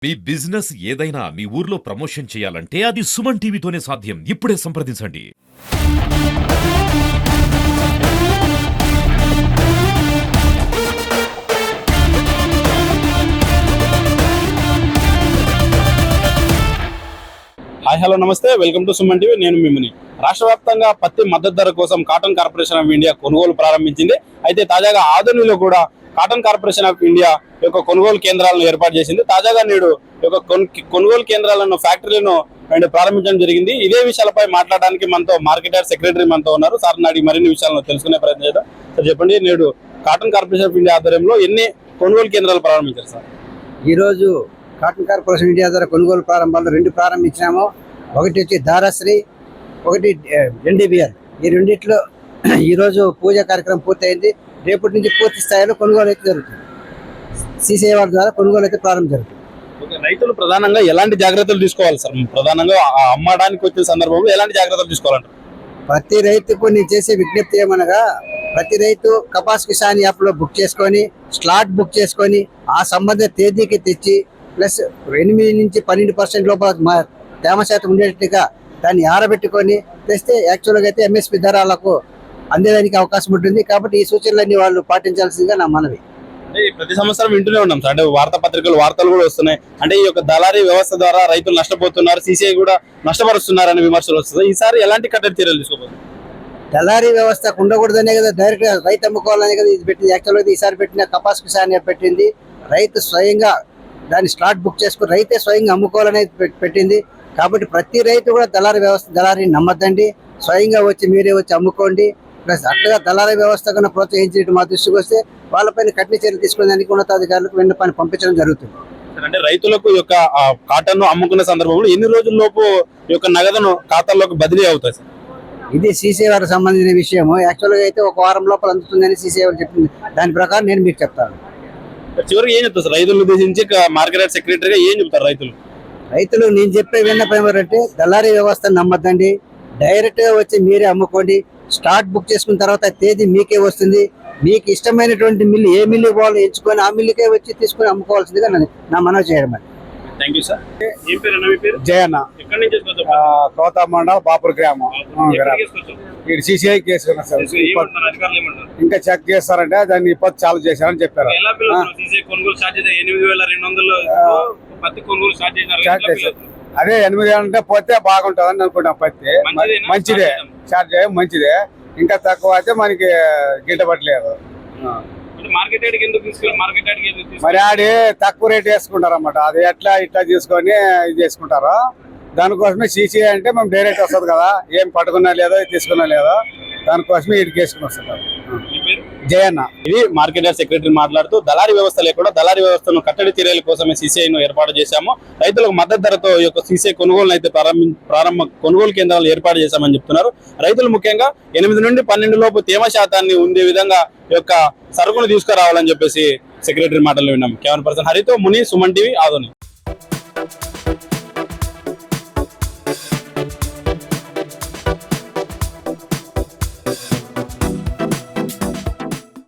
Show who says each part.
Speaker 1: మీ business ఏదైనా మీ ఊర్లో promotion చేయాలంటే అది సుమన్ టీవీతోనే సాధ్యం. ఇప్పుడే సంప్రదించండి.
Speaker 2: హాయ్ హలో నమస్తే, వెల్కమ్ టు సుమన్ టీవీ. నేను మిమ్మల్ని. రాష్ట్ర వ్యాప్తంగా పత్తి మద్దతు ధర కోసం కాటన్ కార్పొరేషన్ ఆఫ్ ఇండియా కొనుగోలు ప్రారంభించింది. అయితే తాజాగా ఆదోనిలో కూడా కాటన్ కార్పొరేషన్ ఆఫ్ ఇండియా యొక్క కొనుగోలు కేంద్రాలను ఏర్పాటు చేసింది. తాజాగా నేడు యొక్క కొనుగోలు కేంద్రాలను ఫ్యాక్టరీలను ప్రారంభించడం జరిగింది. ఇదే విషయాలపై మాట్లాడడానికి మనతో మార్కెట్ యార్డ్ సెక్రటరీ మనతో ఉన్నారు. సార్ నాటి మరిన్ని విషయాలను తెలుసుకునే ప్రయత్నం చేద్దాం. సార్ చెప్పండి, నేడు కాటన్ కార్పొరేషన్ ఆఫ్ ఇండియా ఆధ్వర్యంలో ఎన్ని కొనుగోలు కేంద్రాలు ప్రారంభించారు సార్?
Speaker 3: ఈరోజు కాటన్ కార్పొరేషన్ ఇండియా ద్వారా కొనుగోలు ప్రారంభాలు రెండు ప్రారంభించినాము. ఒకటి వచ్చి దారాశ్రీ, ఒకటి ఎన్డీబీఆర్. ఈ రెండిట్లో ఈరోజు పూజ కార్యక్రమం పూర్తయింది. రేపటి నుంచి పూర్తి స్థాయిలో కొనుగోలు అయితే జరుగుతుంది. సీసీఐ వారి ద్వారా కొనుగోలు అయితే ప్రారంభం జరుగుతుంది.
Speaker 2: రైతులు ప్రధానంగా ఎలాంటి జాగ్రత్తలు తీసుకోవాలి సార్? ప్రధానంగా అమ్మడానికి వచ్చే సందర్భంలో ఎలాంటి జాగ్రత్తలు తీసుకోవాలంటారు?
Speaker 3: ప్రతి రైతుకు నేను చేసే విజ్ఞప్తి ఏమనగా, ప్రతి రైతు కపాస్ కిసాన్ యాప్లో బుక్ చేసుకొని, స్లాట్ బుక్ చేసుకొని, ఆ సంబంధిత తేదీకి తెచ్చి ప్లస్ 8 నుంచి 12% లోపల తేమ శాతం ఉండేట్టుగా దాన్ని ఆరబెట్టుకొని తెస్తే యాక్చువల్గా అయితే ఎంఎస్పి ధరలకు అందేదానికి అవకాశం ఉంటుంది. కాబట్టి ఈ సూచనలన్నీ వాళ్ళు పాటించాల్సిందిగా నా మనవి.
Speaker 2: అంటే ప్రతి సంవత్సరం వింటూనే ఉన్నాం సార్, అంటే వార్తాపత్రికలు వార్తలు కూడా వస్తున్నాయి. అంటే ఈ యొక్క దళారీ వ్యవస్థ ద్వారా రైతులు నష్టపోతున్నారు, సీసీఐ కూడా నష్టపరుస్తున్నారు అనే విమర్శలు వస్తున్నాయి. ఈసారి ఎలాంటి కట్టడి చర్యలు తీసుకోబోతున్నారు?
Speaker 3: దళారీ వ్యవస్థ ఉండకూడదనే కదా డైరెక్ట్ గా రైతు అమ్ముకోవాలనే కదా ఇది పెట్టింది. యాక్చువల్గా ఈసారి పెట్టిన కపాస్ కిసాన్ యాప్ పెట్టింది. రైతు స్వయంగా దాన్ని స్లాట్ బుక్ చేసుకుని రైతే స్వయంగా అమ్ముకోవాలనేది పెట్టింది. కాబట్టి ప్రతి రైతు కూడా దళారీని నమ్మద్దండి, స్వయంగా వచ్చి మీరే వచ్చి అమ్ముకోండి. ప్లస్ అట్లా దళారీ వ్యవస్థ కన్నా ప్రోత్సహించేట్టు మా దృష్టికి వస్తే వాళ్ళపైన కఠిన చర్యలు తీసుకునేదానికి ఉన్నతాధికారులకు విన్నపాన్ని పంపించడం జరుగుతుంది.
Speaker 2: అంటే రైతులకు యొక్క కాటన్ అమ్ముకునే సందర్భంలో ఎన్ని రోజుల లోపు ఈ యొక్క నగదును ఖాతాల్లోకి బదిలీ అవుతాయి సార్?
Speaker 3: ఇది సీసీఐ వారికి సంబంధించిన విషయము. యాక్చువల్గా అయితే 1 వారం లోపల అందుతుందని సీసీఐ వారు చెప్పింది. దాని ప్రకారం నేను మీకు చెప్తాను.
Speaker 2: చివరికి ఏం చెప్తారు సార్ రైతులను ఉద్దేశించి మార్కెట్ యార్డ్ సెక్రటరీగా ఏం చెప్తారు రైతులు?
Speaker 3: నేను చెప్పే విన్నపం ఏమంటే, దళారీ వ్యవస్థను నమ్మద్దండి, డైరెక్ట్ గా వచ్చి మీరే అమ్ముకోండి. స్టార్ట్ బుక్ చేసుకున్న తర్వాత తేదీ మీకే వస్తుంది. మీకు ఇష్టమైనటువంటి మిల్లు ఏ మిల్లు వాళ్ళు ఎంచుకొని ఆ మిల్లుకే వచ్చి తీసుకుని అమ్ముకోవాల్సిందిగా నా మనవి చేయడం.
Speaker 2: Thank you sir. ఏం పేరు అన్న? మీ పేరు?
Speaker 4: జయన్న.
Speaker 2: ఎక్కడి నుంచి వచ్చారు?
Speaker 4: కోత మండలం బాపూర్ గ్రామం. ఇక్కడ సీసీఐ కేసు ఉన్నా సార్. ఇంకా చెక్ చేస్తారంటే దాన్ని చాలు చేశారని చెప్పారు. అదే 8 అంటే పోతే బాగుంటుందని అనుకుంటాం. పత్తి మంచిదే, చార్జ్ మంచిదే. ఇంకా తక్కువ అయితే మనకి గిట్టబట్టలేదు. మరి ఆడి తక్కువ రేట్ వేసుకుంటారు అన్నమాట. అది ఎట్లా ఇట్లా తీసుకొని ఇది చేసుకుంటారు. దానికోసమే సీసీఐ అంటే మేము డైరెక్ట్ వస్తుంది కదా, ఏం పట్టుకున్నా లేదో తీసుకున్నా లేదో, దానికోసమే ఇటు వేసుకుని వస్తుంటారు. జయన్న.
Speaker 2: ఇది మార్కెట్ యార్డ్ సెక్రటరీ మాట్లాడుతూ, దళారీ వ్యవస్థ లేకుండా దళారీ వ్యవస్థను కట్టడి చర్యల కోసమే సీసీఐను ఏర్పాటు చేశాము. రైతులకు మద్దతు ధరతో ఈ యొక్క సీసీఐ కొనుగోలు అయితే ప్రారంభ కొనుగోలు కేంద్రాలు ఏర్పాటు చేశామని చెప్తున్నారు. రైతులు ముఖ్యంగా 8 నుండి 12 లోపు తేమ శాతాన్ని ఉండే విధంగా ఈ యొక్క సరుకును తీసుకురావాలని చెప్పేసి సెక్రటరీ మాటలు విన్నాం. కెమెరా పర్సన్ హరితో ముని, సుమన్ టీవీ, ఆదోని.